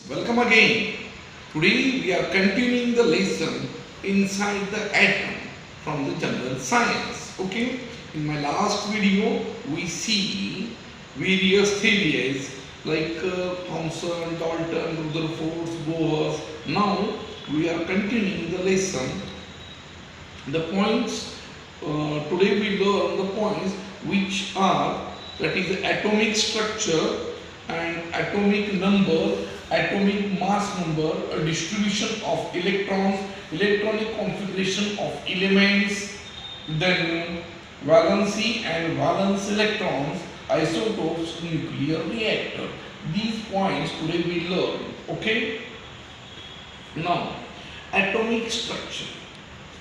Welcome again. Today we are continuing the lesson inside the atom from the general science. Okay, in my last video we see various theories like Thomson, Dalton, Rutherford, Bohr. Now we are continuing the lesson. The points today we learn the points which are, that is, atomic structure and atomic number, atomic mass number, a distribution of electrons, electronic configuration of elements, then valency and valence electrons, isotopes, nuclear reactor. These points today we learn. Okay. Now, atomic structure.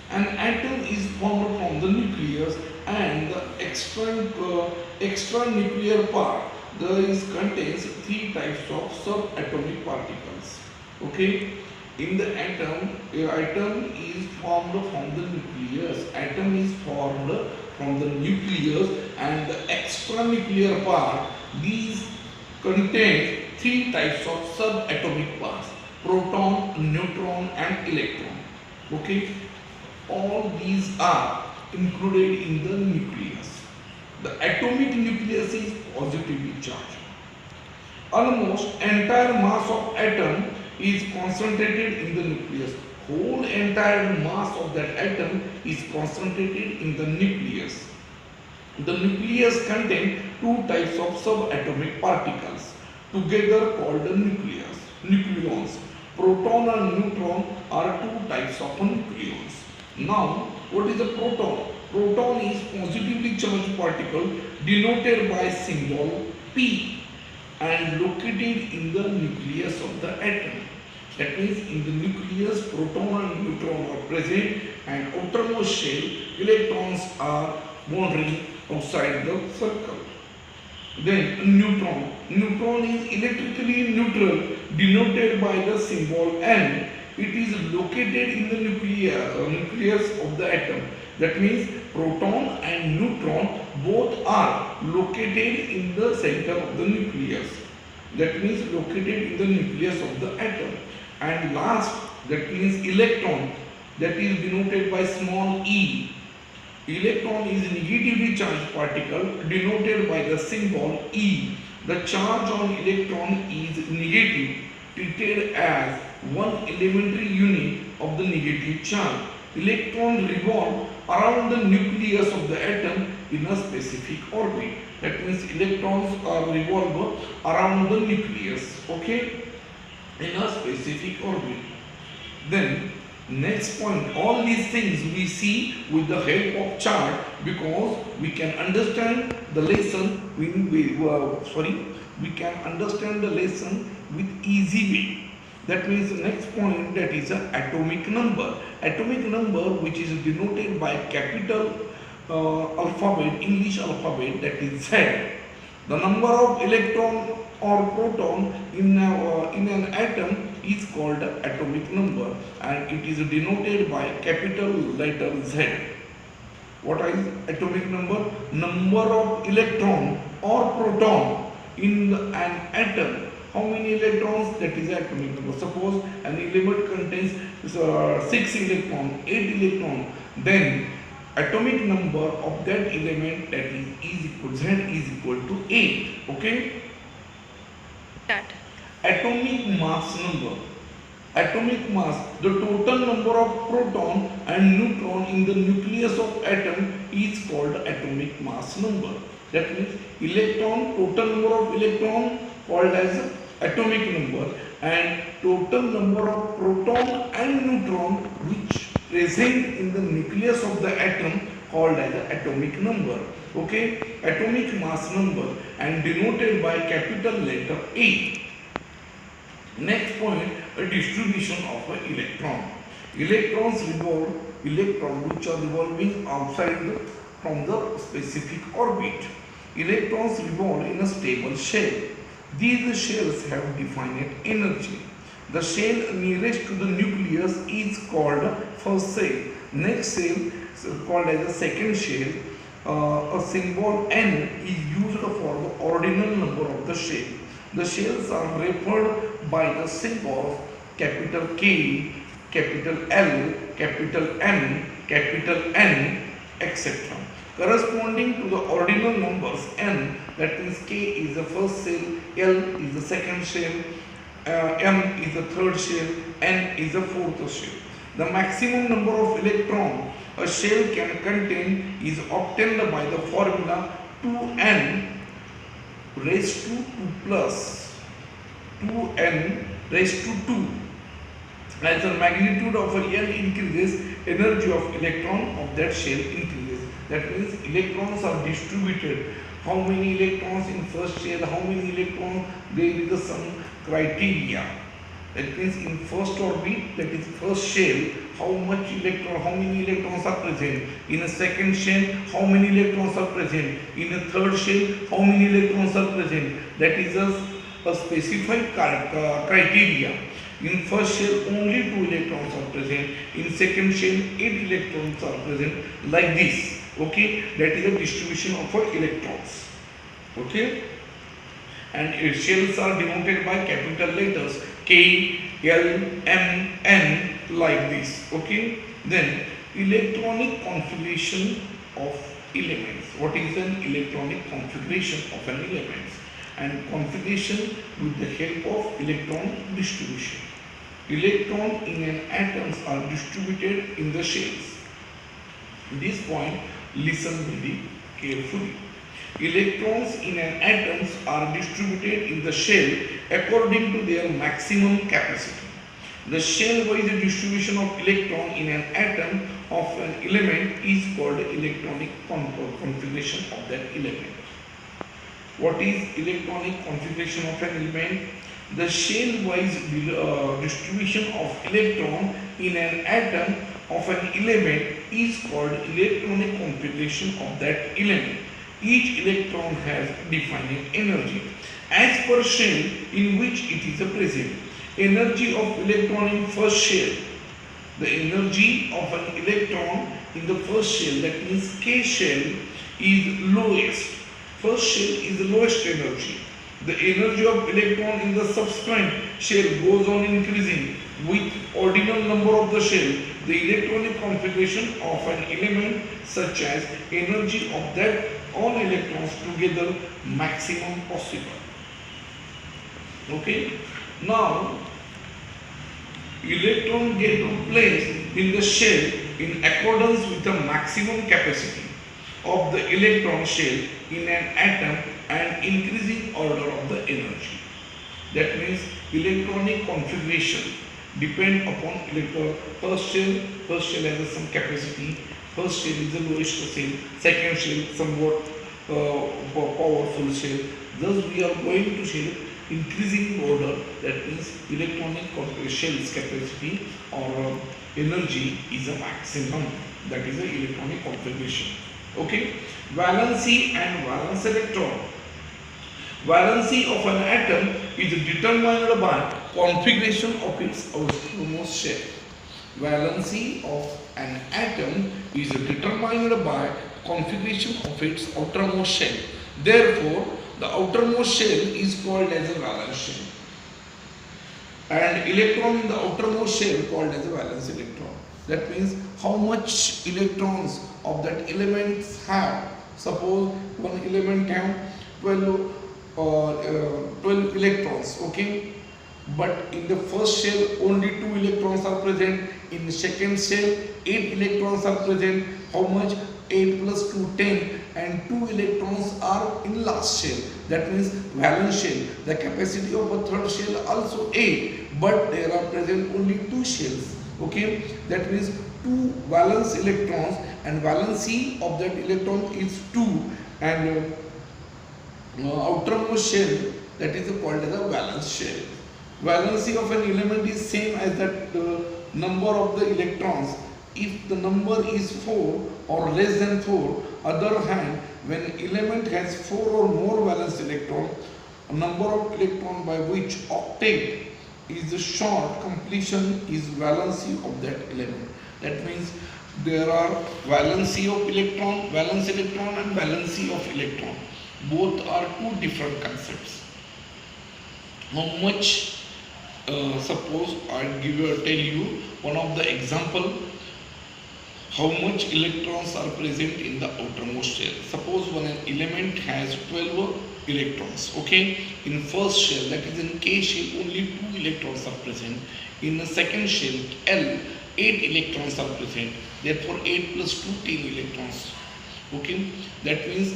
An atom is formed from the nucleus and the extra nuclear part. There is contains three types of subatomic particles. Okay, in the atom is formed from the nucleus. Atom is formed from the nucleus and the extra nuclear part. These contain three types of subatomic parts: proton, neutron, and electron. Okay, all these are included in the nucleus. The atomic nucleus is positively charged. Almost entire mass of atom is concentrated in the nucleus. Whole entire mass of that atom is concentrated in the nucleus. The nucleus contains two types of subatomic particles together called the nucleons. Proton and neutron are two types of nucleons. Now, what is a proton? Proton is positively charged particle denoted by symbol P and located in the nucleus of the atom. That means in the nucleus, proton and neutron are present, and outermost shell, electrons are wandering outside the circle. Then neutron. Neutron is electrically neutral, denoted by the symbol N. It is located in the nucleus of the atom. That means proton and neutron both are located in the center of the nucleus. That means located in the nucleus of the atom. And last, that means electron, that is denoted by small e. Electron is negatively charged particle denoted by the symbol E. The charge on electron is negative, treated as one elementary unit of the negative charge. Electrons revolve around the nucleus of the atom in a specific orbit. That means electrons are revolve around the nucleus, okay, in a specific orbit. Then next point, all these things we see with the help of chart, because we can understand the lesson we can understand the lesson with easy way. That means the next point, that is an atomic number. Atomic number, which is denoted by capital alphabet, English alphabet, that is Z. The number of electron or proton in an atom is called atomic number, and it is denoted by capital letter Z. What is atomic number? Number of electron or proton in an atom. How many electrons? That is atomic number. Suppose an element contains 6 electron, 8 electron, then atomic number of that element, that is Z is equal to 8. Okay. Start. Atomic mass number. Atomic mass, the total number of proton and neutron in the nucleus of atom is called atomic mass number. That means electron, total number of electron called as atomic number, and total number of proton and neutron which present in the nucleus of the atom called as atomic number. Okay, atomic mass number, and denoted by capital letter A. Next point, a distribution of an electron. Electrons revolve, which are revolving outside from the specific orbit. Electrons revolve in a stable shell. These shells have definite energy. The shell nearest to the nucleus is called first shell. Next shell is called as the second shell. A symbol N is used for the ordinal number of the shell. The shells are referred by the symbol capital K, capital L, capital M, capital N, etc. Corresponding to the ordinal numbers n, that means K is the first shell, L is the second shell, M is the third shell, N is the fourth shell. The maximum number of electrons a shell can contain is obtained by the formula 2n raised to 2 plus 2n raised to 2. As the magnitude of a L increases, energy of electron of that shell increases. That means electrons are distributed. How many electrons in first shell, how many electrons, there is some criteria. That means in first orbit, that is first shell, how many electrons are present. In a second shell, how many electrons are present. In a third shell, how many electrons are present. That is a specified criteria. In first shell, only 2 electrons are present. In second shell, 8 electrons are present. Like this. Okay, that is the distribution of electrons. Okay, and shells are denoted by capital letters K, L, M, N, like this. Okay, then electronic configuration of elements. What is an electronic configuration of an element? And configuration with the help of electron distribution. Electrons in an atoms are distributed in the shells. This point, listen very carefully. Electrons in an atoms are distributed in the shell according to their maximum capacity. The shell-wise distribution of electron in an atom of an element is called electronic configuration of that element. What is electronic configuration of an element? The shell-wise distribution of electron in an atom of an element is called electronic configuration of that element. Each electron has defined energy as per shell in which it is present. Energy of electron in first shell. The energy of an electron in the first shell, that means K shell, is lowest. First shell is the lowest energy. The energy of electron in the subsequent shell goes on increasing with ordinal number of the shell. The electronic configuration of an element such as energy of that all electrons together maximum possible. Okay. Now electron get placed in the shell in accordance with the maximum capacity of the electron shell in an atom and increasing order of the energy. That means electronic configuration depend upon electron. First shell has some capacity. First shell is the lowest shell. Second shell somewhat powerful shell. Thus we are going to shell increasing order. That means electronic shell's capacity or energy is a maximum. That is the electronic configuration. Okay. Valency and valence electron. Valency of an atom is determined by configuration of its outermost shell. Valency of an atom is determined by configuration of its outermost shell. Therefore, the outermost shell is called as a valence shell. And electron in the outermost shell called as a valence electron. That means how much electrons of that element have. Suppose one element have 12 electrons, okay, but in the first shell only 2 electrons are present. In the second shell 8 electrons are present. How much? 8 plus 2, 10, and 2 electrons are in last shell. That means valence shell. The capacity of a third shell also 8, but there are present only 2 shells. Okay, that means 2 valence electrons, and valency of that electron is 2, and outermost shell, that is called as a valence shell. Valency of an element is same as that number of the electrons. If the number is 4 or less than 4, other hand, when element has 4 or more valence electron, a number of electron by which octet is short, completion is valency of that element. That means there are valency of electron, valence electron, and valency of electron. Both are two different concepts. How much suppose I tell you one of the example how much electrons are present in the outermost shell. Suppose when an element has 12 electrons, okay, in first shell, that is in K shell, only 2 electrons are present. In the second shell L, 8 electrons are present. Therefore 8 plus 2, 10 electrons. Okay, that means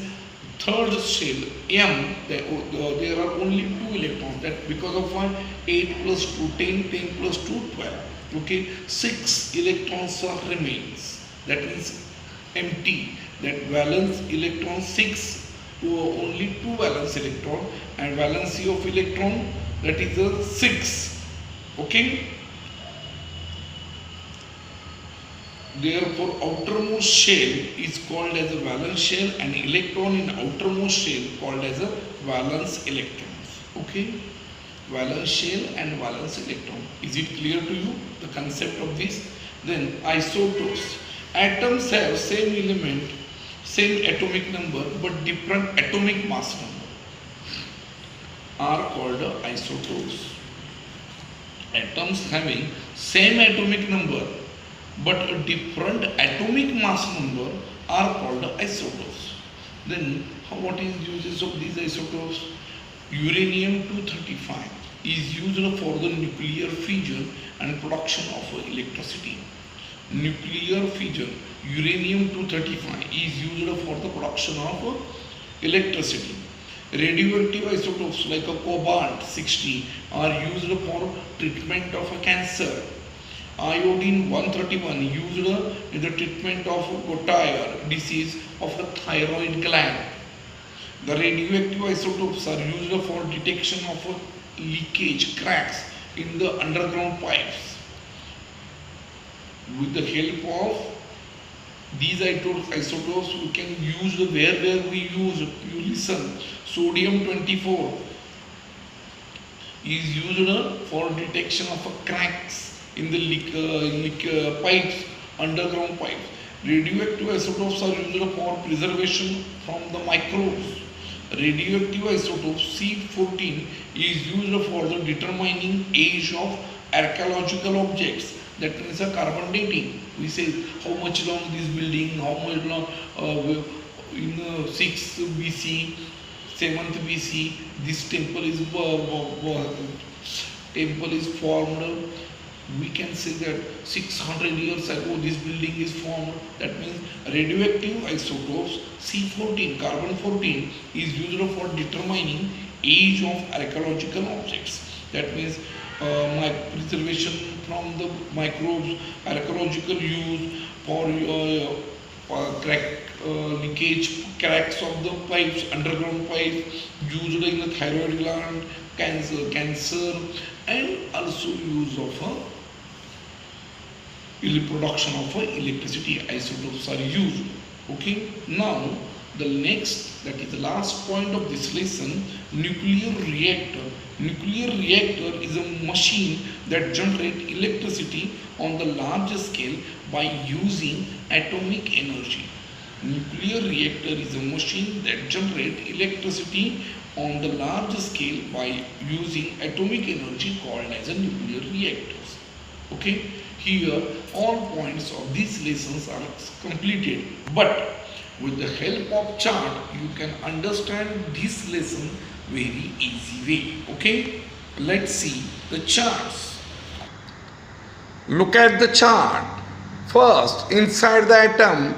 third shell M, there are only 2 electrons. That because of one, 8 plus 2, 10, 10 plus 2, 12. Okay, 6 electrons are remains. That means empty. That valence electron 6, only 2 valence electron, and valency of electron, that is a 6. Okay. Therefore, outermost shell is called as a valence shell, and electron in outermost shell called as a valence electrons. Okay, valence shell and valence electron. Is it clear to you the concept of this? Then isotopes. Atoms have same element, same atomic number, but different atomic mass number are called isotopes. Atoms having same atomic number but a different atomic mass number are called isotopes. Then what is uses of these isotopes? Uranium-235 is used for the nuclear fission and production of electricity. Nuclear fission, uranium-235 is used for the production of electricity. Radioactive isotopes like a cobalt-60 are used for treatment of a cancer. Iodine-131 used in the treatment of Guttauer disease of the thyroid gland. The radioactive isotopes are used for detection of leakage, cracks in the underground pipes. With the help of these isotopes, we can use where we use. You listen, sodium-24 is used for detection of cracks in the pipes, underground pipes. Radioactive isotopes are used for preservation from the microbes. Radioactive isotope C14 is used for the determining age of archaeological objects. That means a carbon dating. We say how much long this building, how much long in 6th BC, 7th BC, this temple is formed. We can say that 600 years ago this building is formed. That means radioactive isotopes C14, carbon 14 is used for determining age of archaeological objects. That means preservation from the microbes, archaeological use for leakage, cracks of the pipes, underground pipes, used in the thyroid gland, cancer, and also use of production of electricity. Isotopes are used. Okay, now the next, that is the last point of this lesson, nuclear reactor. Nuclear reactor is a machine that generates electricity on the large scale by using atomic energy. Nuclear reactor is a machine that generates electricity on the large scale by using atomic energy called as a nuclear reactors. Okay, here all points of these lessons are completed, but with the help of chart you can understand this lesson very easy way. Okay, let's see the charts. Look at the chart. First, inside the atom,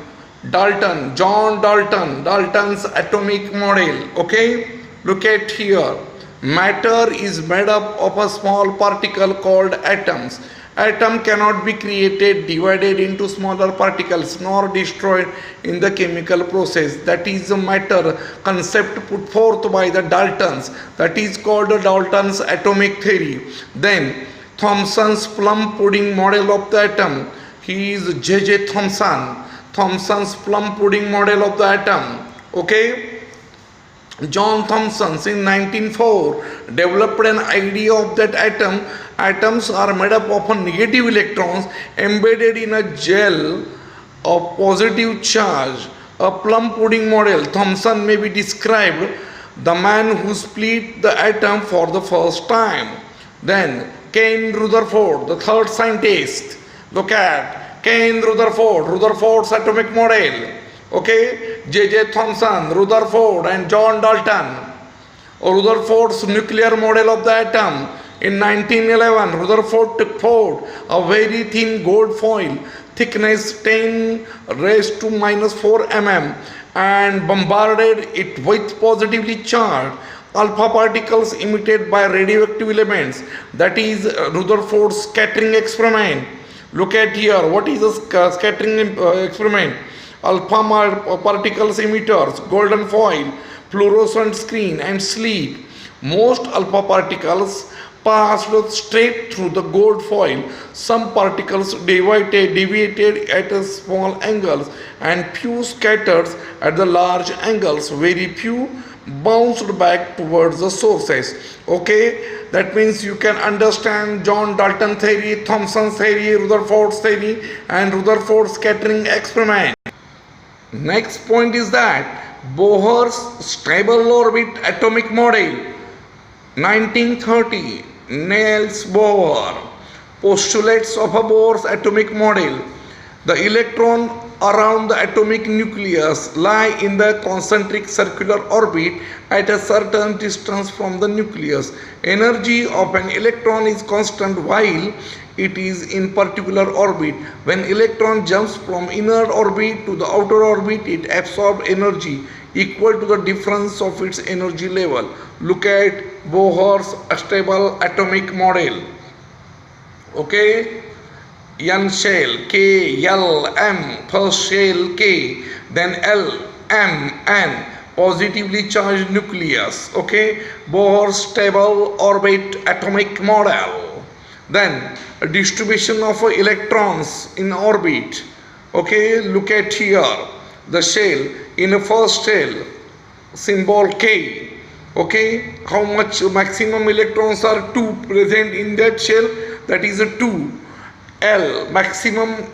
Dalton, John Dalton, Dalton's atomic model. Okay, look at here. Matter is made up of a small particle called atoms. Atom cannot be created, divided into smaller particles, nor destroyed in the chemical process. That is the matter concept put forth by the Daltons. That is called the Dalton's atomic theory. Then Thomson's plum pudding model of the atom. He is J.J. Thomson. Thomson's plum pudding model of the atom. Okay. John Thomson in 1904 developed an idea of that atom. Atoms are made up of negative electrons embedded in a gel of positive charge. A plum pudding model. Thomson may be described the man who split the atom for the first time. Then Kane Rutherford, the third scientist. Look at Kane Rutherford, Rutherford's atomic model. Okay, J.J. Thomson, Rutherford, and John Dalton. Rutherford's nuclear model of the atom. In 1911, Rutherford took forward a very thin gold foil, thickness 10 raised to minus 4 mm, and bombarded it with positively charged alpha particles emitted by radioactive elements. That is Rutherford's scattering experiment. Look at here. What is a scattering experiment? Alpha particles emitters, golden foil, fluorescent screen, and sleep. Most alpha particles passed straight through the gold foil. Some particles deviated at a small angles, and few scattered at the large angles. Very few bounced back towards the sources. Okay, that means you can understand John Dalton theory, Thomson's theory, Rutherford's theory, and Rutherford's scattering experiment. Next point is that Bohr's stable orbit atomic model. 1930, Niels Bohr postulates of a Bohr's atomic model. The electron around the atomic nucleus lie in the concentric circular orbit at a certain distance from the nucleus. Energy of an electron is constant while it is in particular orbit. When electron jumps from inner orbit to the outer orbit, it absorbs energy equal to the difference of its energy level. Look at Bohr's stable atomic model. Okay, N shell, K, L, M, first shell K, then L, M, N, positively charged nucleus. Okay, Bohr's stable orbit atomic model. Then a distribution of electrons in orbit. Okay, look at here. The shell, in the first shell, symbol K. Okay, how much maximum electrons are 2 present in that shell? That is a 2. L, maximum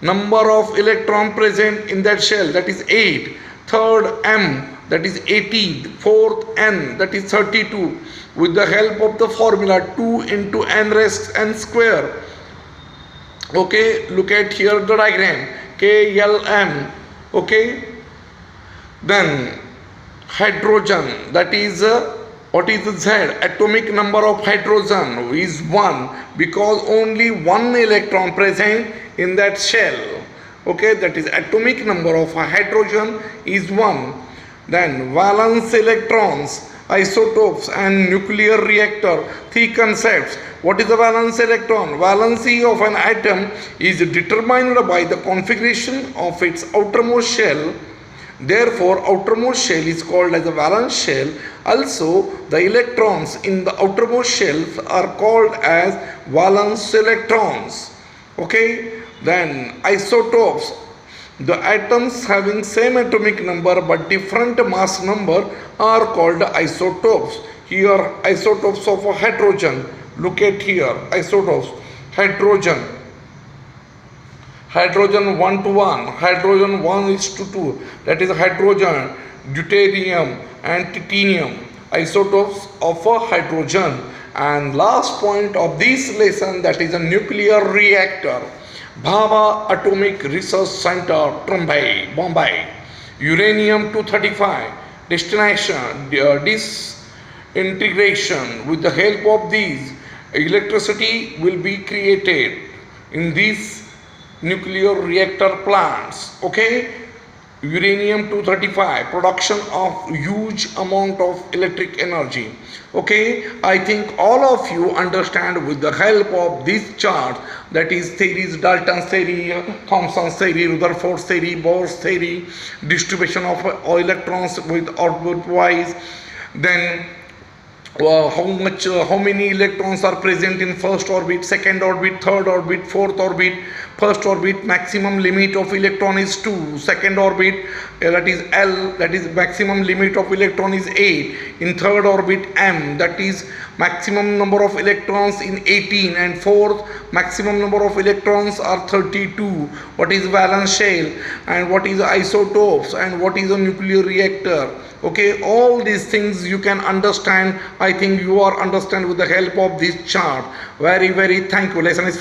number of electron present in that shell, that is 8. Third M, that is 80. Fourth N, that is 32. With the help of the formula 2 into n raised n square. Okay, look at here the diagram KLM. Okay, then hydrogen, that is what is the Z? Atomic number of hydrogen is 1 because only one electron present in that shell. Okay, that is atomic number of hydrogen is 1. Then valence electrons, isotopes, and nuclear reactor. 3 concepts. What is the valence electron? Valency of an atom is determined by the configuration of its outermost shell. Therefore, outermost shell is called as a valence shell. Also, the electrons in the outermost shells are called as valence electrons. Okay, then isotopes. The atoms having same atomic number but different mass number are called isotopes. Here, isotopes of hydrogen. Look at here, isotopes. Hydrogen. Hydrogen 1 to 1, hydrogen 1 is to 2, that is hydrogen, deuterium, and titanium, isotopes of a hydrogen. And last point of this lesson, that is a nuclear reactor. Bhabha Atomic Research Center, Bombay. Uranium-235, destination, disintegration. With the help of these, electricity will be created in these nuclear reactor plants. Okay, uranium-235, production of huge amount of electric energy. Okay, I think all of you understand with the help of this chart, that is theories, Dalton's theory, Thomson's theory, Rutherford's theory, Bohr's theory, distribution of electrons with orbit wise, then how many electrons are present in first orbit, second orbit, third orbit, fourth orbit, First orbit maximum limit of electron is 2. Second orbit that is L, that is maximum limit of electron is 8. In third orbit M, that is maximum number of electrons in 18. And fourth maximum number of electrons are 32. What is valence shell and what is isotopes and what is a nuclear reactor? Okay, all these things you can understand. I think you are understand with the help of this chart. Very thank you. Lesson is